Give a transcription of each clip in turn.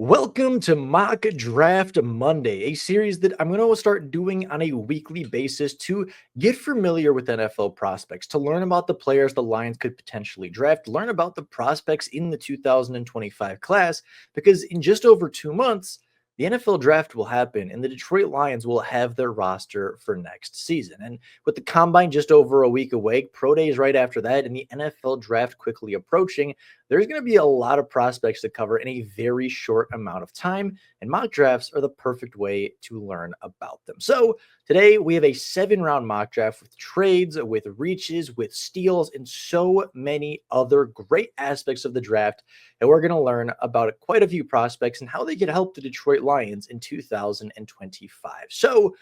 Welcome to Mock Draft Monday, a series that I'm going to start doing on a weekly basis to get familiar with NFL prospects, to learn about the players the Lions could potentially draft, learn about the prospects in the 2025 class, because in just over 2 months, the NFL draft will happen and the Detroit Lions will have their roster for next season. And with the combine just over a week away, pro days right after that, and the NFL draft quickly approaching, there's going to be a lot of prospects to cover in a very short amount of time, and mock drafts are the perfect way to learn about them. So today we have a 7-round mock draft with trades, with reaches, with steals, and so many other great aspects of the draft. And we're going to learn about quite a few prospects and how they could help the Detroit Lions in 2025. So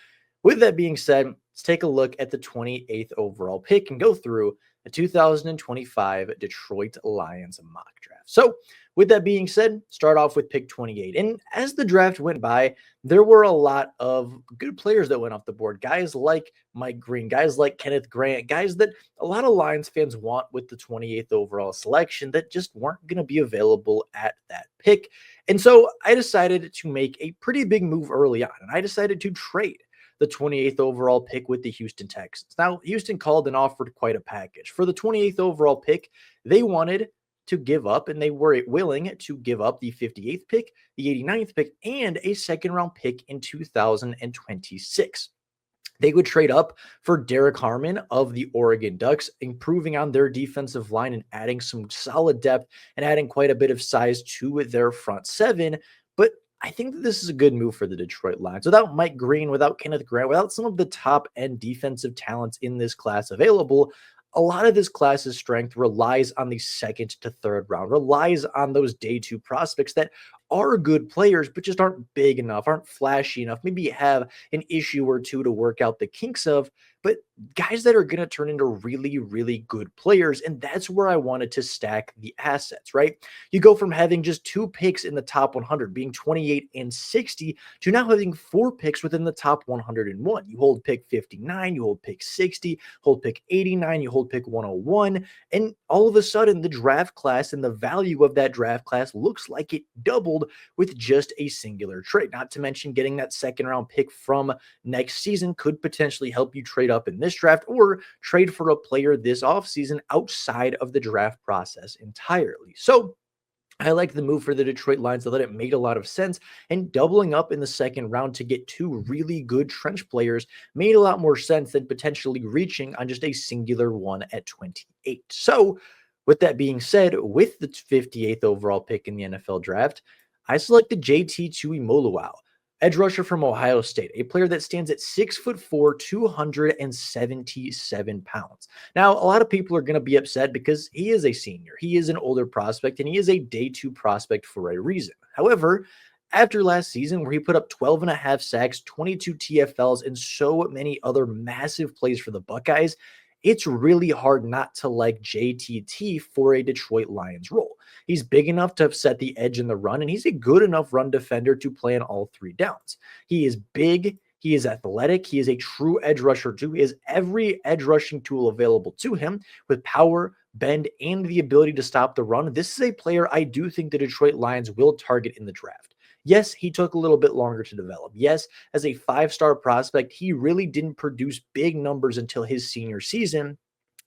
with that being said, let's take a look at the 28th overall pick and go through the 2025 Detroit Lions mock draft. So with that being said, start off with pick 28. And as the draft went by, there were a lot of good players that went off the board. Guys like Mike Green, guys like Kenneth Grant, guys that a lot of Lions fans want with the 28th overall selection that just weren't going to be available at that pick. And so I decided to make a pretty big move early on, and I decided to trade the 28th overall pick with the Houston Texans. Now, Houston called and offered quite a package. For the 28th overall pick, they wanted to give up, and they were willing to give up the 58th pick, the 89th pick, and a second-round pick in 2026. They would trade up for Derek Harmon of the Oregon Ducks, improving on their defensive line and adding some solid depth and adding quite a bit of size to their front seven. But I think that this is a good move for the Detroit Lions. Without Mike Green, without Kenneth Grant, without some of the top end defensive talents in this class available, a lot of this class's strength relies on the second to third round, relies on those day two prospects that are good players, but just aren't big enough, aren't flashy enough, maybe have an issue or two to work out the kinks of, but guys that are going to turn into really, really good players. And that's where I wanted to stack the assets, right? You go from having just 2 picks in the top 100, being 28 and 60, to now having 4 picks within the top 101. You hold pick 59, you hold pick 60, hold pick 89, you hold pick 101, and all of a sudden the draft class and the value of that draft class looks like it doubled with just a singular trade. Not to mention getting that second round pick from next season could potentially help you trade up in this draft or trade for a player this offseason outside of the draft process entirely. So I like the move for the Detroit Lions. I thought it made a lot of sense, and doubling up in the second round to get 2 really good trench players made a lot more sense than potentially reaching on just a singular one at 28. So with that being said, with the 58th overall pick in the NFL draft, I selected JT Tuimoloau, edge rusher from Ohio State, a player that stands at 6'4", 277 pounds. Now, a lot of people are going to be upset because he is a senior. He is an older prospect, and he is a day 2 prospect for a reason. However, after last season, where he put up 12 and a half sacks, 22 TFLs, and so many other massive plays for the Buckeyes, it's really hard not to like JTT for a Detroit Lions role. He's big enough to set the edge in the run, and he's a good enough run defender to play on all 3 downs. He is big, he is athletic, he is a true edge rusher too. He has every edge rushing tool available to him with power, bend, and the ability to stop the run. This is a player I do think the Detroit Lions will target in the draft. Yes, he took a little bit longer to develop. Yes, as a 5-star prospect, he really didn't produce big numbers until his senior season,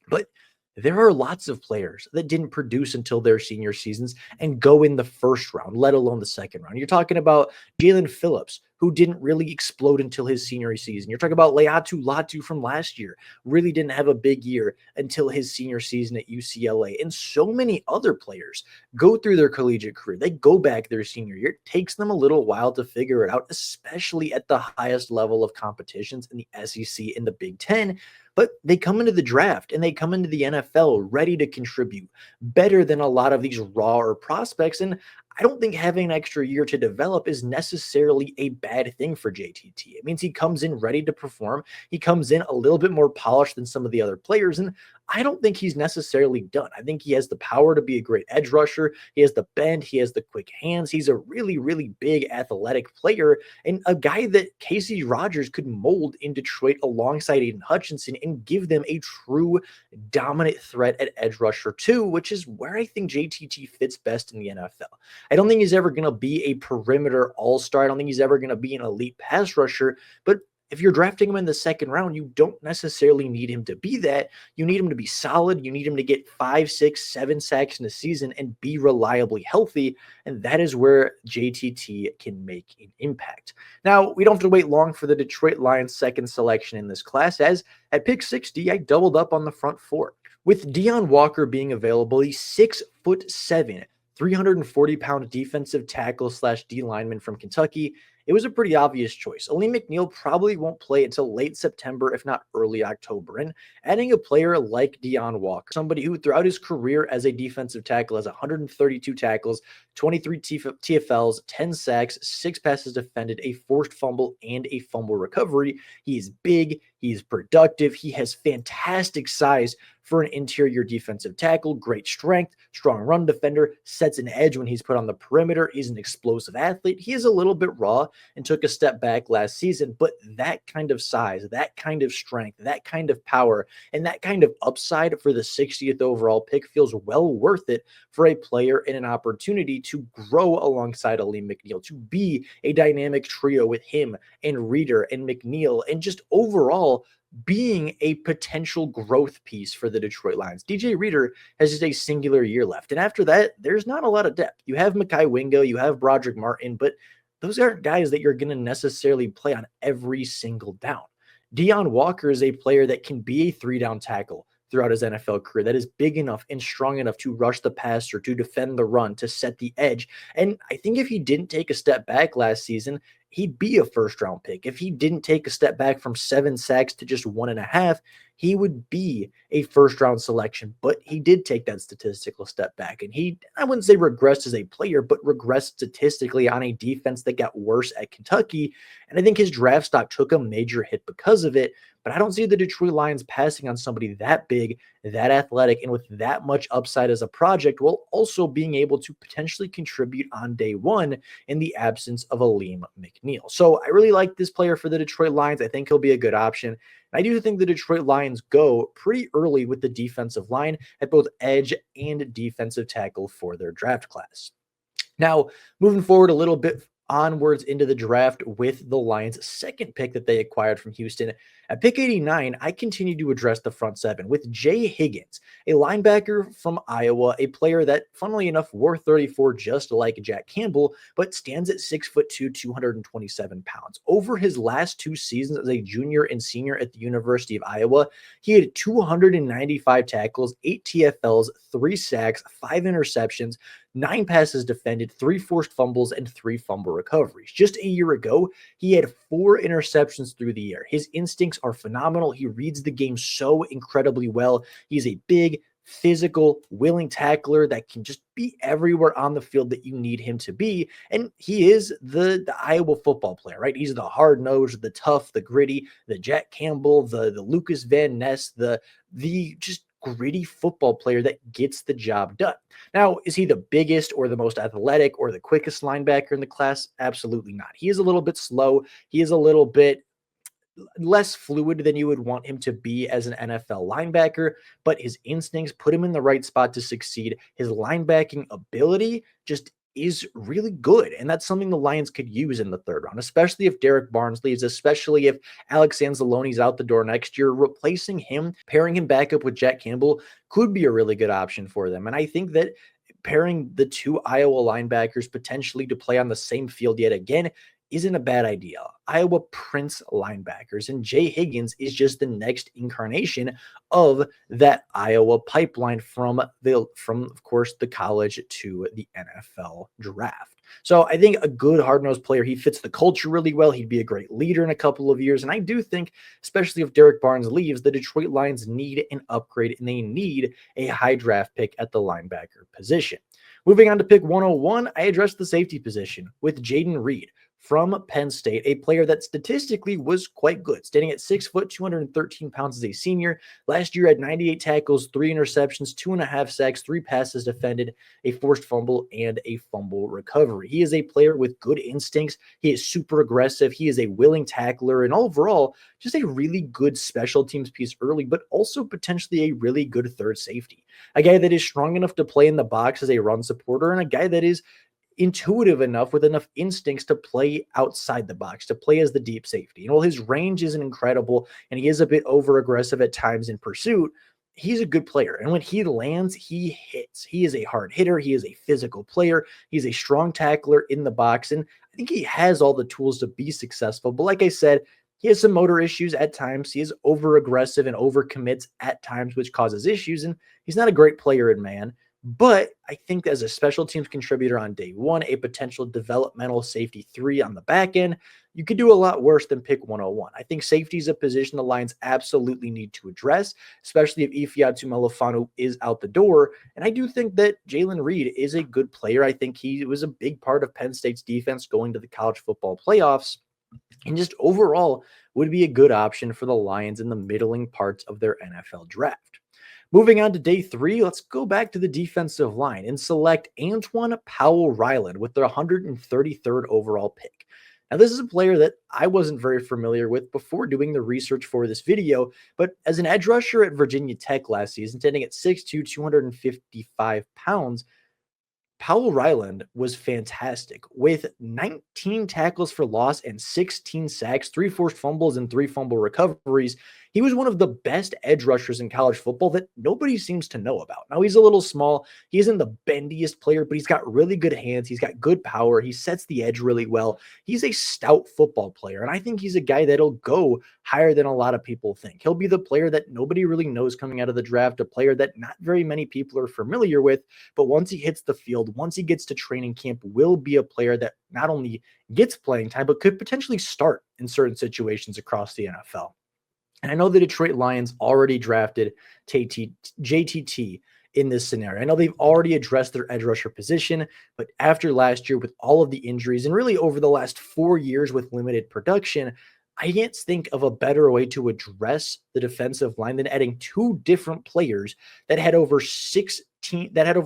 but there are lots of players that didn't produce until their senior seasons and go in the first round, let alone the second round. You're talking about Jalen Phillips, who didn't really explode until his senior season. You're talking about Leatu Latu from last year, really didn't have a big year until his senior season at UCLA. And so many other players go through their collegiate career. They go back their senior year. It takes them a little while to figure it out, especially at the highest level of competitions in the SEC and the Big Ten. But they come into the draft and they come into the NFL ready to contribute better than a lot of these raw prospects. And I don't think having an extra year to develop is necessarily a bad thing for JTT. It means he comes in ready to perform. He comes in a little bit more polished than some of the other players. And I don't think he's necessarily done. I think he has the power to be a great edge rusher. He has the bend. He has the quick hands. He's a really, really big athletic player and a guy that Casey Rogers could mold in Detroit alongside Aiden Hutchinson and give them a true dominant threat at edge rusher too, which is where I think JTT fits best in the NFL. I don't think he's ever going to be a perimeter all-star. I don't think he's ever going to be an elite pass rusher, but if you're drafting him in the second round, you don't necessarily need him to be that. You need him to be solid. You need him to get 5, 6, 7 sacks in a season and be reliably healthy. And that is where JTT can make an impact. Now, we don't have to wait long for the Detroit Lions' second selection in this class, as at pick 60, I doubled up on the front four. With Deone Walker being available, he's 6'7", 340-pound defensive tackle / D lineman from Kentucky. It was a pretty obvious choice. Alim McNeill probably won't play until late September, if not early October. And adding a player like Deone Walker, somebody who throughout his career as a defensive tackle has 132 tackles, 23 TFLs, 10 sacks, 6 passes defended, a forced fumble, and a fumble recovery. He is big. He is productive. He has fantastic size for an interior defensive tackle, great strength, strong run defender, sets an edge when he's put on the perimeter. He's an explosive athlete. He is a little bit raw and took a step back last season, but that kind of size, that kind of strength, that kind of power, and that kind of upside for the 60th overall pick feels well worth it for a player and an opportunity to grow alongside Alim McNeill, to be a dynamic trio with him and Reader and McNeill, and just overall being a potential growth piece for the Detroit Lions. DJ Reader has just a singular year left. And after that, there's not a lot of depth. You have Mekhi Wingo, you have Broderick Martin, but those aren't guys that you're going to necessarily play on every single down. Deone Walker is a player that can be a 3-down tackle throughout his NFL career, that is big enough and strong enough to rush the passer, to defend the run, to set the edge. And I think if he didn't take a step back last season, he'd be a first-round pick. If he didn't take a step back from 7 sacks to just 1.5, he would be a first-round selection. But he did take that statistical step back. And he, I wouldn't say regressed as a player, but regressed statistically on a defense that got worse at Kentucky. And I think his draft stock took a major hit because of it. But I don't see the Detroit Lions passing on somebody that big, that athletic, and with that much upside as a project, while also being able to potentially contribute on day one in the absence of Alim McNeill. So I really like this player for the Detroit Lions. I think he'll be a good option. And I do think the Detroit Lions go pretty early with the defensive line at both edge and defensive tackle for their draft class. Now, moving forward a little bit onwards into the draft with the Lions' second pick that they acquired from Houston. At pick 89, I continue to address the front seven with Jay Higgins, a linebacker from Iowa, a player that, funnily enough, wore 34 just like Jack Campbell, but stands at 6'2", 227 pounds. Over his last 2 seasons as a junior and senior at the University of Iowa, he had 295 tackles, 8 TFLs, 3 sacks, 5 interceptions, 9 passes defended, 3 forced fumbles, and 3 fumble recoveries. Just a year ago, he had 4 interceptions through the year. His instincts are phenomenal. He reads the game so incredibly well. He's a big, physical, willing tackler that can just be everywhere on the field that you need him to be. And he is the Iowa football player, right? He's the hard-nosed, the tough, the gritty, the Jack Campbell, the Lucas Van Ness, the just gritty football player that gets the job done. Now, is he the biggest or the most athletic or the quickest linebacker in the class? Absolutely not. He is a little bit slow. He is a little bit less fluid than you would want him to be as an NFL linebacker, but his instincts put him in the right spot to succeed. His linebacking ability just is really good, and that's something the Lions could use in the third round, especially if Derek Barnes leaves, especially if Alex Anzalone's out the door next year. Replacing him, pairing him back up with Jack Campbell could be a really good option for them, and I think that pairing the 2 Iowa linebackers potentially to play on the same field yet again isn't a bad idea. Iowa prints linebackers, and Jay Higgins is just the next incarnation of that Iowa pipeline from of course, the college to the NFL draft. So I think a good hard-nosed player, he fits the culture really well. He'd be a great leader in a couple of years. And I do think, especially if Derek Barnes leaves, the Detroit Lions need an upgrade, and they need a high draft pick at the linebacker position. Moving on to pick 101, I addressed the safety position with Jayden Reed from Penn State, a player that statistically was quite good, standing at 6 foot, 213 pounds as a senior. Last year had 98 tackles, 3 interceptions, 2.5 sacks, 3 passes defended, a forced fumble, and a fumble recovery. He is a player with good instincts. He is super aggressive. He is a willing tackler, and overall, just a really good special teams piece early, but also potentially a really good third safety. A guy that is strong enough to play in the box as a run supporter, and a guy that is intuitive enough with enough instincts to play outside the box, to play as the deep safety. And while his range isn't incredible and he is a bit over aggressive at times in pursuit, he's a good player. And when he lands, he hits. He is a hard hitter. He is a physical player. He's a strong tackler in the box. And I think he has all the tools to be successful. But like I said, he has some motor issues at times. He is over aggressive and over commits at times, which causes issues. And he's not a great player in man. But I think as a special teams contributor on day one, a potential developmental safety 3 on the back end, you could do a lot worse than pick 101. I think safety is a position the Lions absolutely need to address, especially if JT Tuimoloau is out the door. And I do think that Jaylen Reed is a good player. I think he was a big part of Penn State's defense going to the college football playoffs, and just overall would be a good option for the Lions in the middling parts of their NFL draft. Moving on to day 3, let's go back to the defensive line and select Antwan Powell-Ryland with their 133rd overall pick. Now, this is a player that I wasn't very familiar with before doing the research for this video, but as an edge rusher at Virginia Tech last season, standing at 6'2", 255 pounds, Powell-Ryland was fantastic with 19 tackles for loss and 16 sacks, 3 forced fumbles, and 3 fumble recoveries. He was one of the best edge rushers in college football that nobody seems to know about. Now, he's a little small. He isn't the bendiest player, but he's got really good hands. He's got good power. He sets the edge really well. He's a stout football player, and I think he's a guy that'll go higher than a lot of people think. He'll be the player that nobody really knows coming out of the draft, a player that not very many people are familiar with, but once he hits the field, once he gets to training camp, will be a player that not only gets playing time, but could potentially start in certain situations across the NFL. And I know the Detroit Lions already drafted JTT in this scenario. I know they've already addressed their edge rusher position, but after last year with all of the injuries and really over the last 4 years with limited production, I can't think of a better way to address the defensive line than adding 2 different players that had over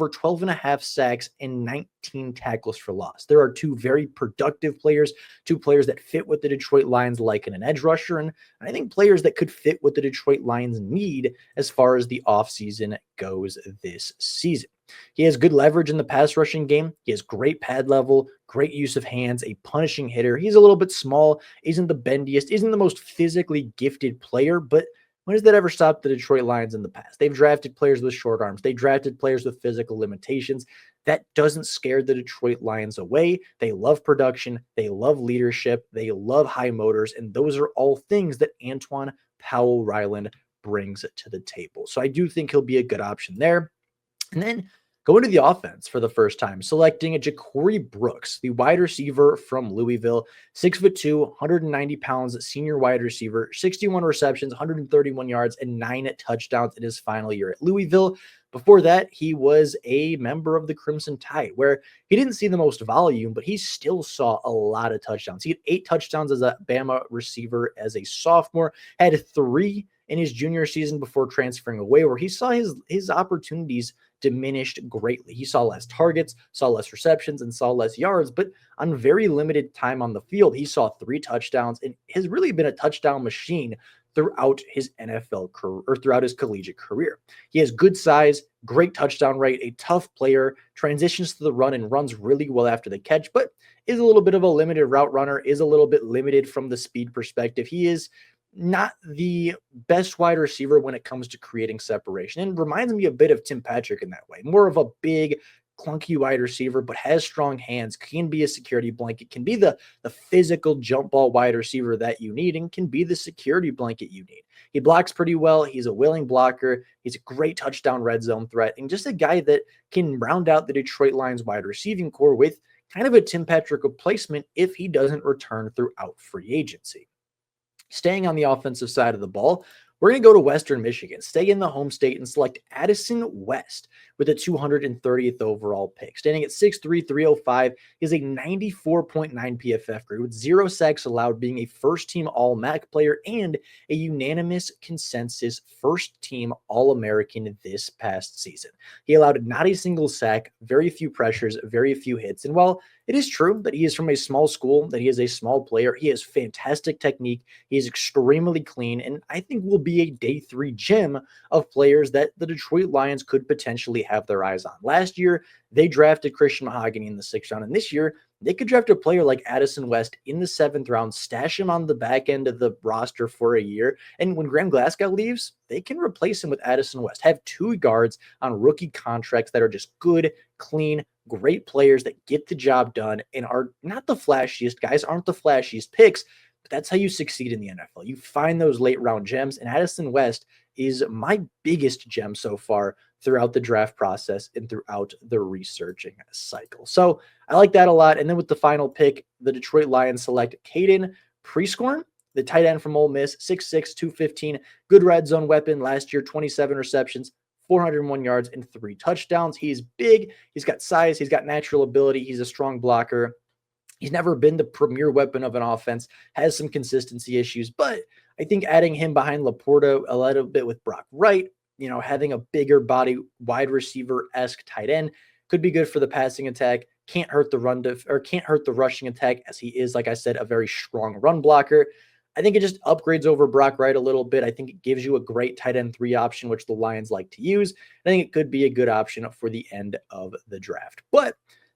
12 and a half sacks and 19 tackles for loss. There are 2 very productive players, 2 players that fit what the Detroit Lions like in an edge rusher, and I think players that could fit what the Detroit Lions need as far as the offseason goes this season. He has good leverage in the pass rushing game. He has great pad level, great use of hands, a punishing hitter. He's a little bit small, isn't the bendiest, isn't the most physically gifted player, but when has that ever stopped the Detroit Lions in the past? They've drafted players with short arms. They drafted players with physical limitations. That doesn't scare the Detroit Lions away. They love production. They love leadership. They love high motors. And those are all things that Antwan Powell-Ryland brings to the table. So I do think he'll be a good option there. And then going to the offense for the first time, selecting a Ja'Corey Brooks, the wide receiver from Louisville, 6'2", 190 pounds, senior wide receiver, 61 receptions, 131 yards, and 9 touchdowns in his final year at Louisville. Before that, he was a member of the Crimson Tide, where he didn't see the most volume, but he still saw a lot of touchdowns. He had 8 touchdowns as a Bama receiver as a sophomore, had 3 in his junior season before transferring away, where he saw his opportunities diminished greatly. He saw less targets, saw less receptions, and saw less yards, but on very limited time on the field, he saw 3 touchdowns and has really been a touchdown machine throughout his NFL career or throughout his collegiate career. He has good size, great touchdown rate, a tough player, transitions to the run and runs really well after the catch, but is a little bit of a limited route runner, is a little bit limited from the speed perspective. He is not the best wide receiver when it comes to creating separation, and reminds me a bit of Tim Patrick in that way. More of a big, clunky wide receiver, but has strong hands, can be a security blanket, can be the physical jump ball wide receiver that you need, and can be the security blanket you need. He blocks pretty well. He's a willing blocker. He's a great touchdown red zone threat, and just a guy that can round out the Detroit Lions wide receiving core with kind of a Tim Patrick replacement if he doesn't return throughout free agency. Staying on the offensive side of the ball, we're going to go to Western Michigan, stay in the home state, and select Addison West with a 230th overall pick. Standing at 6'3", 305, he has a 94.9 PFF grade with 0 sacks allowed, being a first-team All-MAC player and a unanimous consensus first-team All-American this past season. He allowed not a single sack, very few pressures, very few hits, and while it is true that he is from a small school, that he is a small player, he has fantastic technique, he is extremely clean, and I think will be a day 3 gem of players that the Detroit Lions could potentially have their eyes on. Last year, they drafted Christian Mahogany in the 6th round, and this year, they could draft a player like Addison West in the 7th round, stash him on the back end of the roster for a year, and when Graham Glasgow leaves, they can replace him with Addison West. Have 2 guards on rookie contracts that are just good, clean, great players that get the job done and are not the flashiest guys, aren't the flashiest picks, but that's how you succeed in the NFL. You find those late round gems, and Addison West is my biggest gem so far throughout the draft process and throughout the researching cycle. So I like that a lot. And then with the final pick, the Detroit Lions select Caden Prescorn, the tight end from Ole Miss, 6'6", 215, good red zone weapon. Last year, 27 receptions, 401 yards, and 3 touchdowns. He's big. He's got size. He's got natural ability. He's a strong blocker. He's never been the premier weapon of an offense, has some consistency issues, but I think adding him behind Laporta a little bit with Brock Wright, having a bigger body wide receiver-esque tight end could be good for the passing attack. Can't hurt the can't hurt the rushing attack, as he is, like I said, a very strong run blocker. I think it just upgrades over Brock Wright a little bit. I think it gives you a great tight end 3 option, which the Lions like to use. I think it could be a good option for the end of the draft. But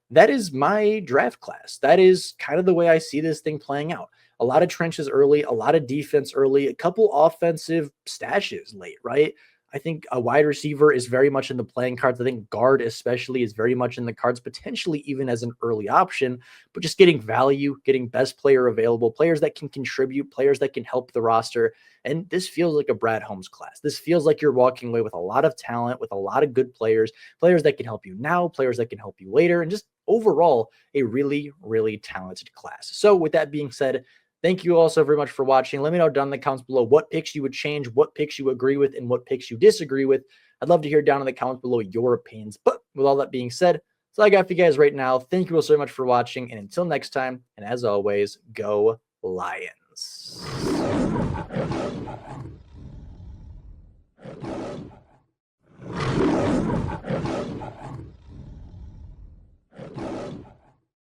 that is my draft class. That is kind of the way I see this thing playing out. A lot of trenches early, a lot of defense early, a couple offensive stashes late, right? I think a wide receiver is very much in the playing cards. I think guard especially is very much in the cards, potentially even as an early option, but just getting value, getting best player available, players that can contribute, players that can help the roster. And this feels like a Brad Holmes class. This feels like you're walking away with a lot of talent, with a lot of good players, players that can help you now, players that can help you later, and just overall a really, really talented class. So with that being said, thank you all so very much for watching. Let me know down in the comments below what picks you would change, what picks you agree with, and what picks you disagree with. I'd love to hear down in the comments below your opinions. But with all that being said, that's all I got for you guys right now. Thank you all so much for watching. And until next time, and as always, go Lions.